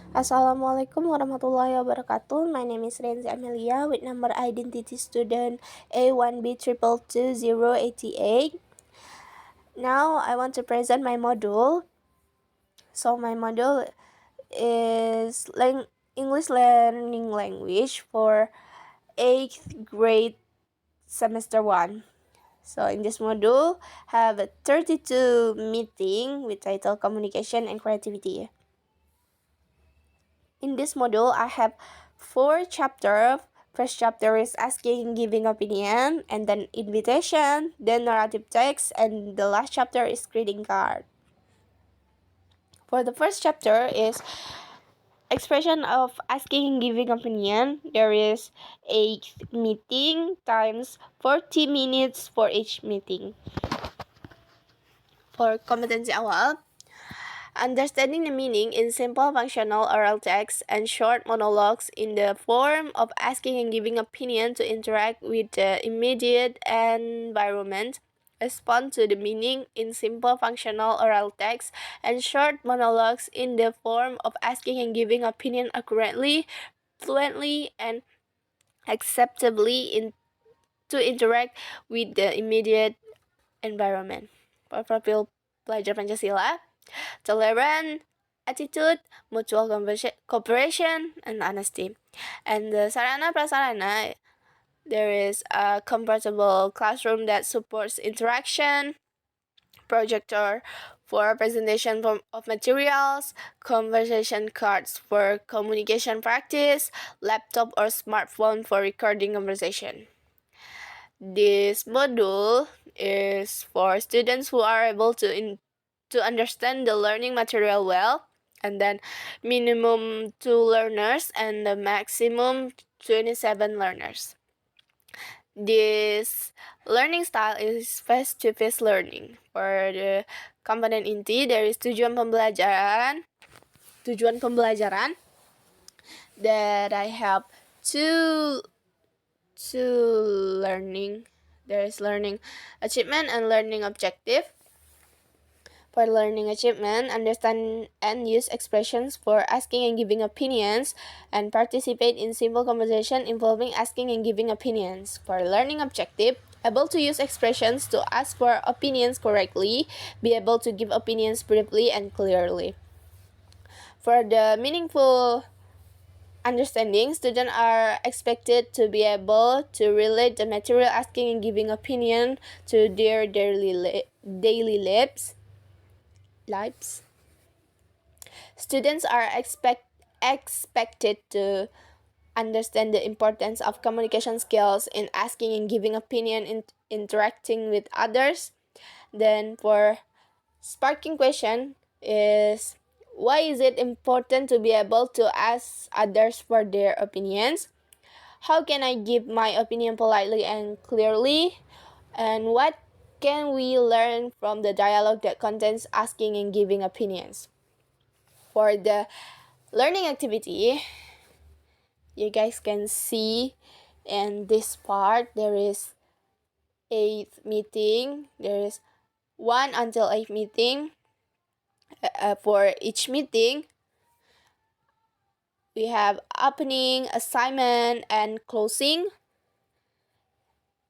Assalamualaikum warahmatullahi wabarakatuh. My name is Renzi Amelia with number identity student A1B2222088. Now I want to present my module. So my module is English learning language for 8th grade semester 1. So in this module have a 32 meeting with title communication and creativity. In this module, I have 4 chapters. First chapter is asking and giving opinion, and then invitation, then narrative text, and the last chapter is greeting card. For the first chapter is expression of asking and giving opinion. There is a meeting times 40 minutes for each meeting. For kompetensi awal, understanding the meaning in simple functional oral text and short monologues in the form of asking and giving opinion to interact with the immediate environment. Respond to the meaning in simple functional oral text and short monologues in the form of asking and giving opinion accurately, fluently, and acceptably to interact with the immediate environment. For profil pelajar Pancasila, tolerant attitude, mutual cooperation, and honesty. And the sarana prasarana, there is a comfortable classroom that supports interaction, projector for presentation of materials, conversation cards for communication practice, laptop or smartphone for recording conversation. This module is for students who are able to understand the learning material well, and then minimum 2 learners and the maximum 27 learners. This learning style is face-to-face learning. For the component inti, there is tujuan pembelajaran that I have two learning. There is learning achievement and learning objective. For learning achievement, understand and use expressions for asking and giving opinions, and participate in simple conversation involving asking and giving opinions. For learning objective, able to use expressions to ask for opinions correctly, be able to give opinions briefly and clearly. For the meaningful understanding, students are expected to be able to relate the material asking and giving opinion to their daily lives. Students are expected to understand the importance of communication skills in asking and giving opinion in interacting with others. Then for sparking question is, why is it important to be able to ask others for their opinions? How can I give my opinion politely and clearly? And what can we learn from the dialogue that contains asking and giving opinions? For the learning activity, you guys can see in this part there is 8th meeting. There is 1 until 8th meeting. For each meeting, we have opening, assignment, and closing.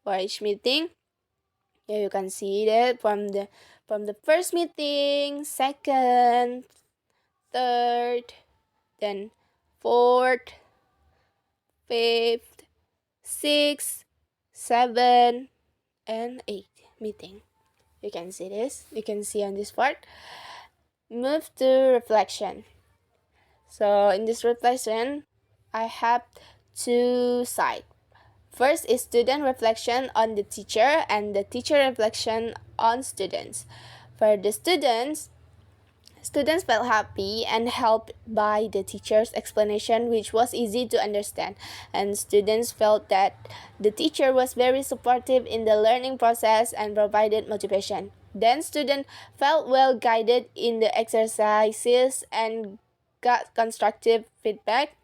For each meeting, here you can see that from the first meeting, second, third, then fourth, fifth, sixth, seventh, and eighth meeting. You can see this. You can see on this part. Move to reflection. So in this reflection, I have 2 sides. First is student reflection on the teacher and the teacher reflection on students. For the students felt happy and helped by the teacher's explanation, which was easy to understand, and students felt that the teacher was very supportive in the learning process and provided motivation. Then students felt well guided in the exercises and got constructive feedback.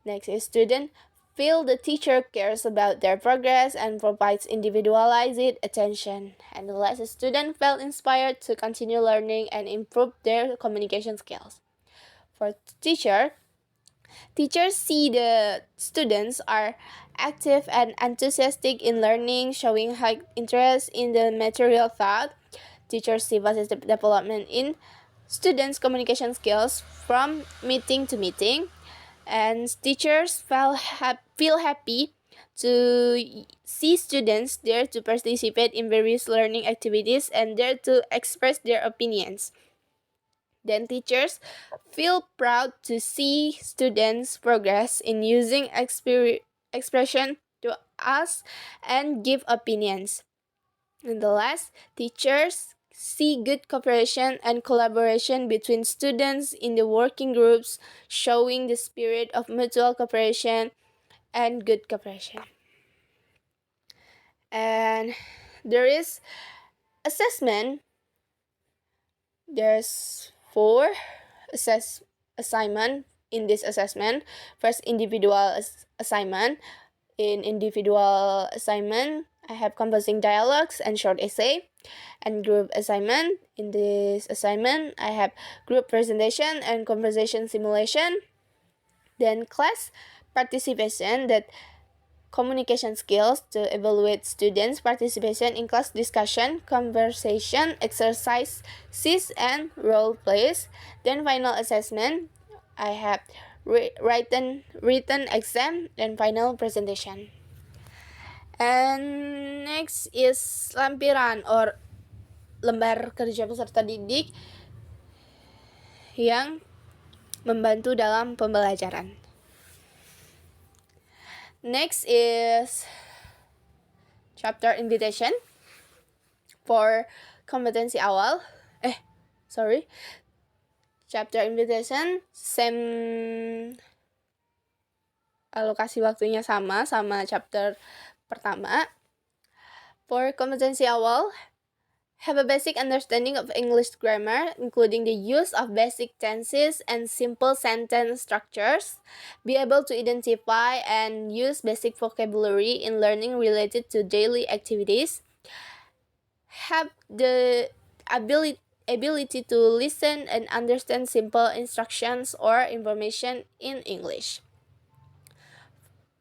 Next is student feel the teacher cares about their progress and provides individualized attention. And the last student felt inspired to continue learning and improve their communication skills. For teacher, Teachers see the students are active and enthusiastic in learning, showing high interest in the material taught. Teachers see positive development in students' communication skills from meeting to meeting, and teachers feel happy to see students there to participate in various learning activities and there to express their opinions. Then teachers feel proud to see students progress in using expression to ask and give opinions. And the last, teachers see good cooperation and collaboration between students in the working groups, showing the spirit of mutual cooperation and good cooperation. And there is assessment. There's four assignment in this assessment. First, individual assignment. In individual assignment, I have composing dialogues and short essay. And group assignment. In this assignment, I have group presentation and conversation simulation. Then class participation, that communication skills to evaluate students' participation in class discussion, conversation, exercises, and role plays. Then final assessment, I have written exam and final presentation. And next is lampiran or lembar kerja peserta didik yang membantu dalam pembelajaran. Next is chapter invitation for kompetensi awal. Chapter invitation same alokasi waktunya sama chapter pertama. For kompetensi awal, have a basic understanding of English grammar, including the use of basic tenses and simple sentence structures. Be able to identify and use basic vocabulary in learning related to daily activities. Have the ability to listen and understand simple instructions or information in English.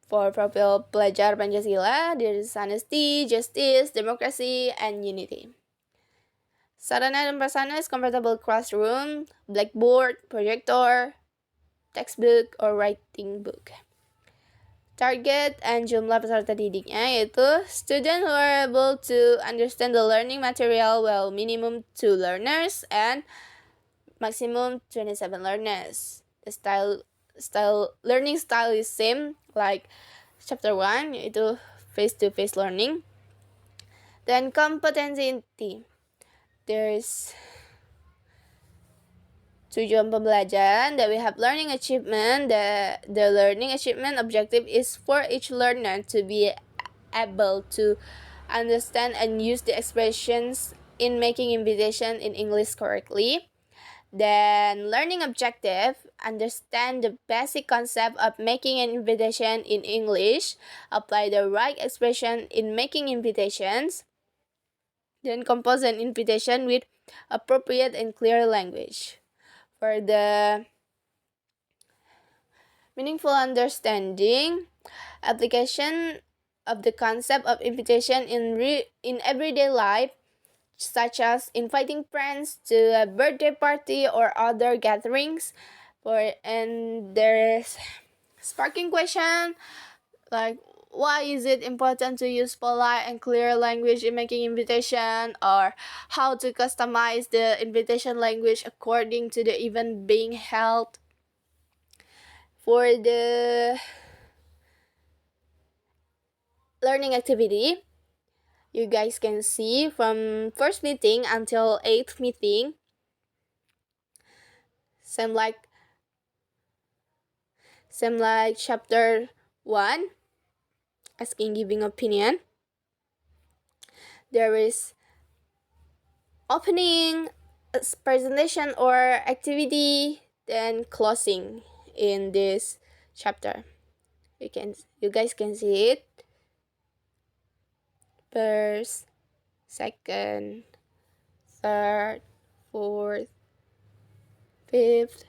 For profil pelajar Pancasila, there is honesty, justice, democracy, and unity. Sarana dan prasarana is comfortable classroom, blackboard, projector, textbook, or writing book. Target and jumlah peserta didiknya yaitu students who are able to understand the learning material well, minimum 2 learners and maximum 27 learners. The learning style is same like chapter 1 yaitu face-to-face learning. Then kompetensi inti. There is tujuan pembelajaran that we have learning achievement. The learning achievement objective is for each learner to be able to understand and use the expressions in making invitation in English correctly. Then learning objective, understand the basic concept of making an invitation in English, apply the right expression in making invitations, then compose an invitation with appropriate and clear language. For the meaningful understanding, application of the concept of invitation in everyday life, such as inviting friends to a birthday party or other gatherings. And there is sparking question like, why is it important to use polite and clear language in making invitation, or how to customize the invitation language according to the event being held. For the learning activity, you guys can see from first meeting until 8th meeting, same like chapter 1, asking giving opinion. There is opening, presentation or activity, then closing in this chapter. You guys can see it. First, second, third, fourth, fifth,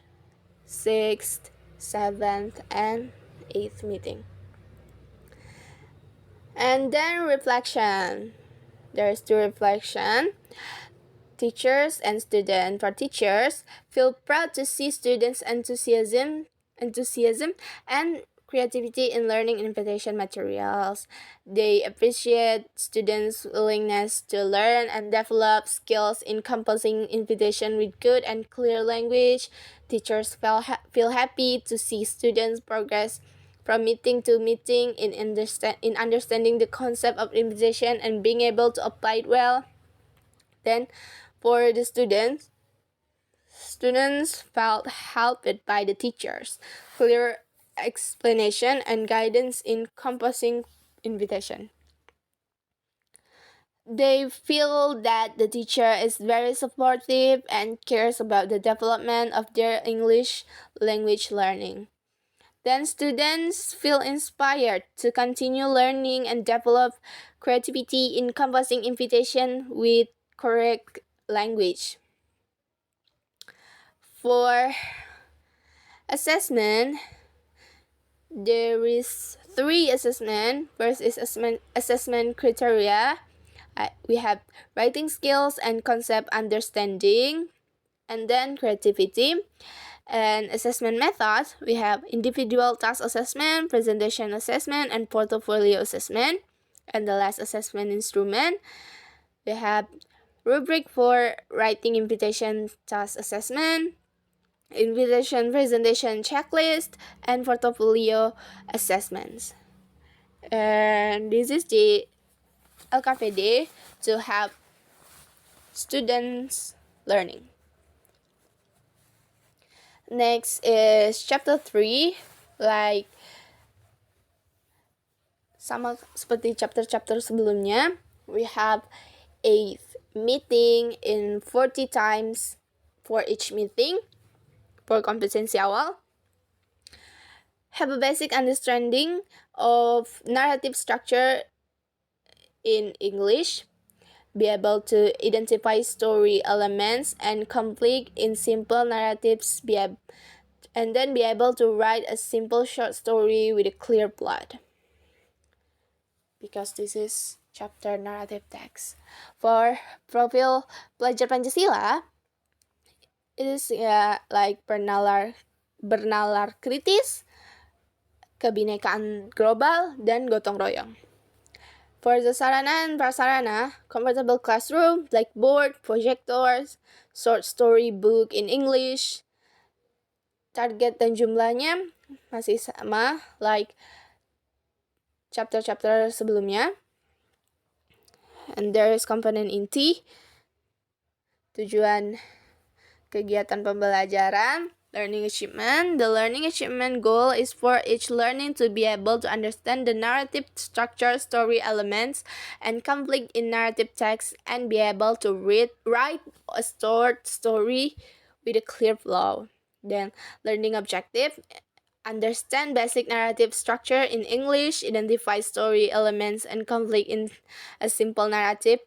sixth, 7th, and 8th meeting. And then reflection. There's the reflection. Teachers and students. For teachers, feel proud to see students' enthusiasm and creativity in learning invitation materials. They appreciate students' willingness to learn and develop skills in composing invitation with good and clear language. Teachers feel happy to see students progress from meeting to meeting in understanding the concept of invitation and being able to apply it well. Then, for the students felt helped by the teachers, clear explanation and guidance in composing invitation. They feel that the teacher is very supportive and cares about the development of their English language learning. Then students feel inspired to continue learning and develop creativity in composing invitation with correct language. For assessment, there is 3 assessment. First is assessment criteria. We have writing skills and concept understanding, and then creativity. And assessment methods, we have individual task assessment, presentation assessment, and portfolio assessment. And the last assessment instrument, we have rubric for writing invitation task assessment, invitation presentation checklist, and portfolio assessments. And this is the LKPD to help students learning. Next is chapter 3, like sama seperti chapter-chapter sebelumnya. We have 8 meeting in 40 times for each meeting for kompetensi awal. Have a basic understanding of narrative structure in English. Be able to identify story elements and conflict in simple narratives. And then be able to write a simple short story with a clear plot. Because this is chapter narrative text. For profil pelajar Pancasila, it is like bernalar kritis, kebinekaan global, dan gotong royong. For the sarana and prasarana, comfortable classroom, blackboard, projectors, short story book in English. Target dan jumlahnya masih sama, like chapter-chapter sebelumnya. And there is component inti, tujuan kegiatan pembelajaran, learning achievement. The learning achievement goal is for each learning to be able to understand the narrative structure, story elements, and conflict in narrative text, and be able to write a short story with a clear flow. Then, learning objective, understand basic narrative structure in English, identify story elements and conflict in a simple narrative,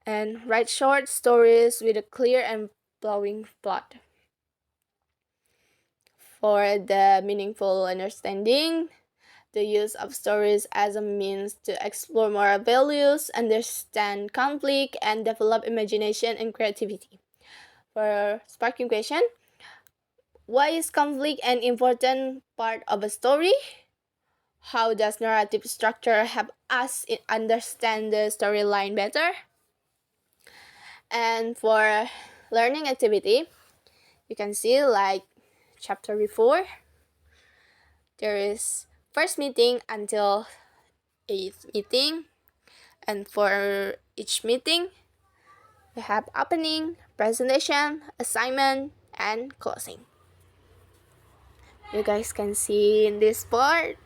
and write short stories with a clear and flowing plot. For the meaningful understanding, the use of stories as a means to explore moral values, understand conflict, and develop imagination and creativity. For sparking question, why is conflict an important part of a story? How does narrative structure help us understand the storyline better? And for learning activity, you can see like chapter before, there is first meeting until 8th meeting, and for each meeting we have opening, presentation, assignment, and closing. You guys can see in this part,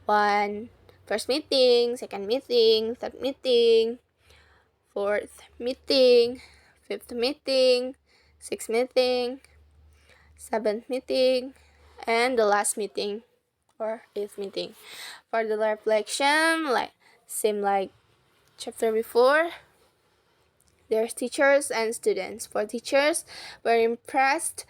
first meeting, second meeting, third meeting, fourth meeting, fifth meeting, sixth meeting, seventh meeting, and the last meeting or 8th meeting. For the reflection, same like chapter before, there's teachers and students. For teachers, we're impressed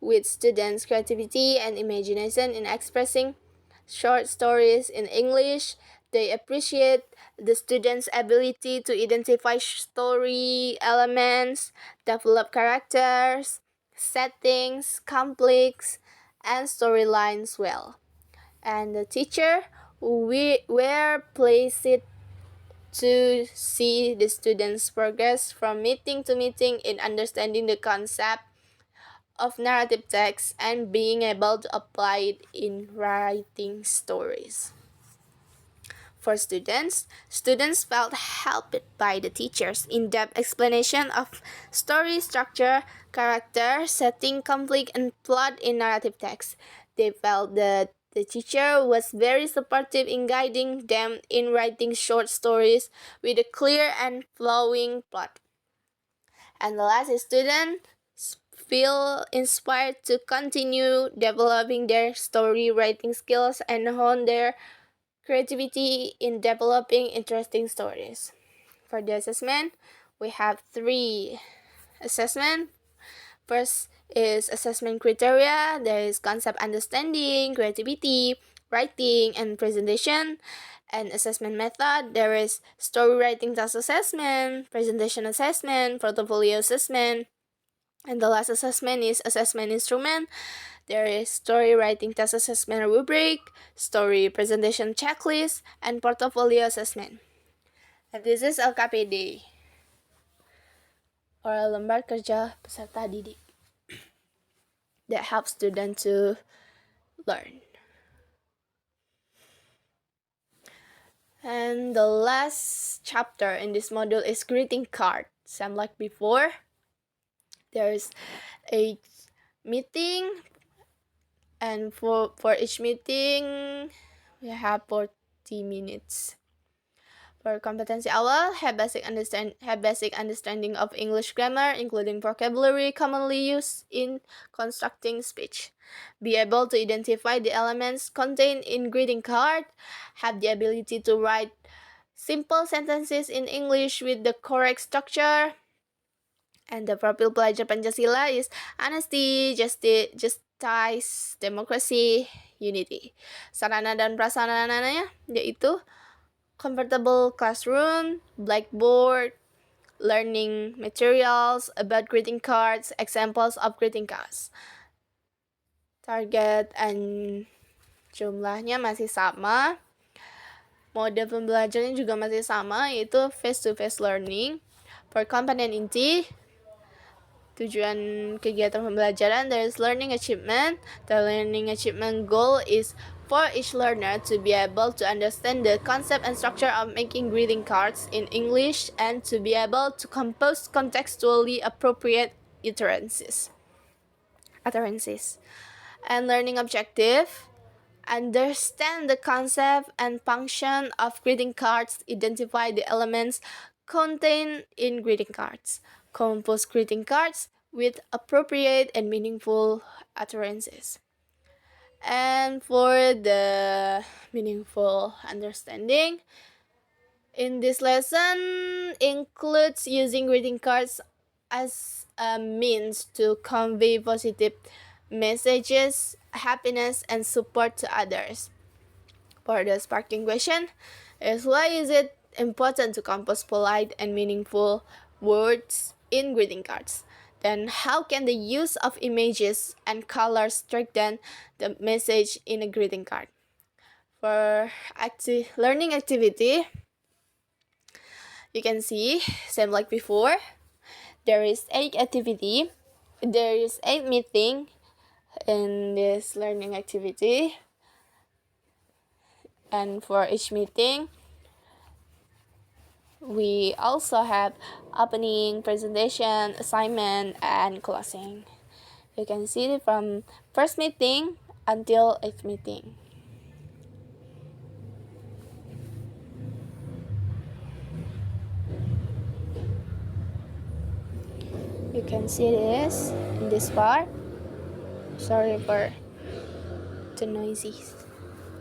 with students' creativity and imagination in expressing short stories in English. They appreciate the students' ability to identify story elements, develop characters, settings, conflicts, and storylines well. And the teacher were pleased to see the students progress from meeting to meeting in understanding the concept of narrative text and being able to apply it in writing stories. For students felt helped by the teacher's in-depth explanation of story structure, character, setting, conflict, and plot in narrative text. They felt that the teacher was very supportive in guiding them in writing short stories with a clear and flowing plot. And the last student feel inspired to continue developing their story writing skills and hone their creativity in developing interesting stories. For the assessment, we have 3 assessments. First is assessment criteria. There is concept understanding, creativity, writing, and presentation. And assessment method, there is story writing task assessment, presentation assessment, portfolio assessment. And the last assessment is assessment instrument. There is story writing task assessment rubric, story presentation checklist, and portfolio assessment. And this is LKPD, or lembar kerja peserta didik, that helps students to learn. And the last chapter in this module is greeting card. Same like before, there's a meeting, and for each meeting we have 40 minutes. For competency awal, have basic understanding of English grammar, including vocabulary commonly used in constructing speech. Be able to identify the elements contained in greeting card. Have the ability to write simple sentences in English with the correct structure. And the profil pelajar Pancasila is honesty, justice, democracy, unity. Sarana dan prasarananya yaitu comfortable classroom, blackboard, learning materials about greeting cards, examples of greeting cards. Target and jumlahnya masih sama. Mode pembelajarannya juga masih sama, yaitu face-to-face learning. For component inti, tujuan kegiatan pembelajaran, there is learning achievement. The learning achievement goal is for each learner to be able to understand the concept and structure of making greeting cards in English and to be able to compose contextually appropriate utterances. And learning objective, understand the concept and function of greeting cards, identify the elements contained in greeting cards, compose greeting cards with appropriate and meaningful utterances. And for the meaningful understanding, in this lesson includes using greeting cards as a means to convey positive messages, happiness, and support to others. For the sparking question is, why is it important to compose polite and meaningful words in greeting cards? Then how can the use of images and colors strengthen the message in a greeting card? For learning activity, you can see, same like before, there is 8 activity, there is 8 meeting in this learning activity. And for each meeting, we also have opening, presentation, assignment, and closing. You can see it from first meeting until 8th meeting. You can see this in this part. Sorry for the noisy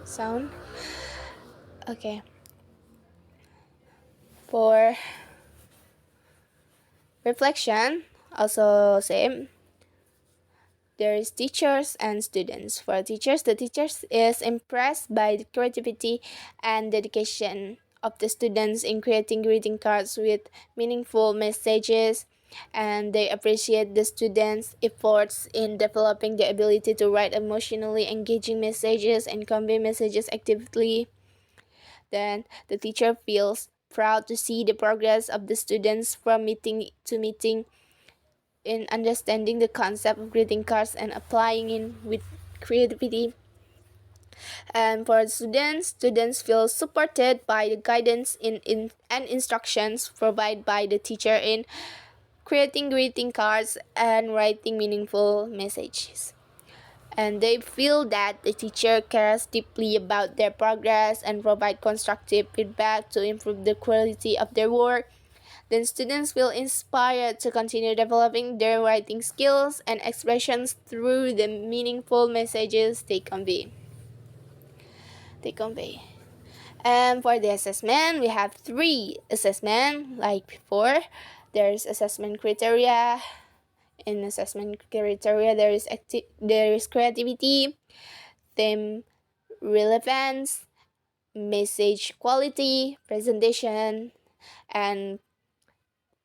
sound. Okay. For reflection, also same. there is teachers and students. For teachers, the teachers is impressed by the creativity and dedication of the students in creating greeting cards with meaningful messages, and they appreciate the students' efforts in developing the ability to write emotionally engaging messages and convey messages actively. Then the teacher feels proud to see the progress of the students from meeting to meeting in understanding the concept of greeting cards and applying it with creativity. And for students feel supported by the guidance and instructions provided by the teacher in creating greeting cards and writing meaningful messages. And they feel that the teacher cares deeply about their progress and provide constructive feedback to improve the quality of their work. Then students feel inspired to continue developing their writing skills and expressions through the meaningful messages they convey. And for the assessment, we have 3 assessment like before. There's assessment criteria. In assessment criteria, there is creativity, theme relevance, message quality, presentation, and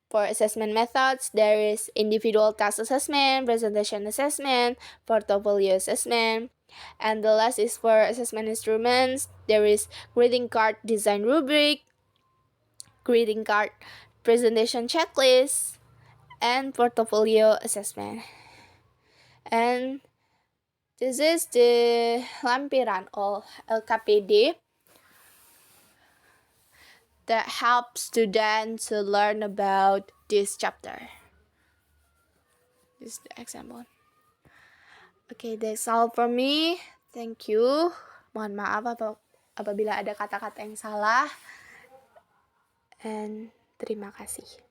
for assessment methods, there is individual task assessment, presentation assessment, portfolio assessment, and the last is for assessment instruments. There is greeting card design rubric, greeting card presentation checklist, and portfolio assessment. And this is the lampiran or LKPD that helps students to learn about this chapter. This is the example. Okay, that's all for me. Thank you. Mohon maaf apabila ada kata-kata yang salah. And terima kasih.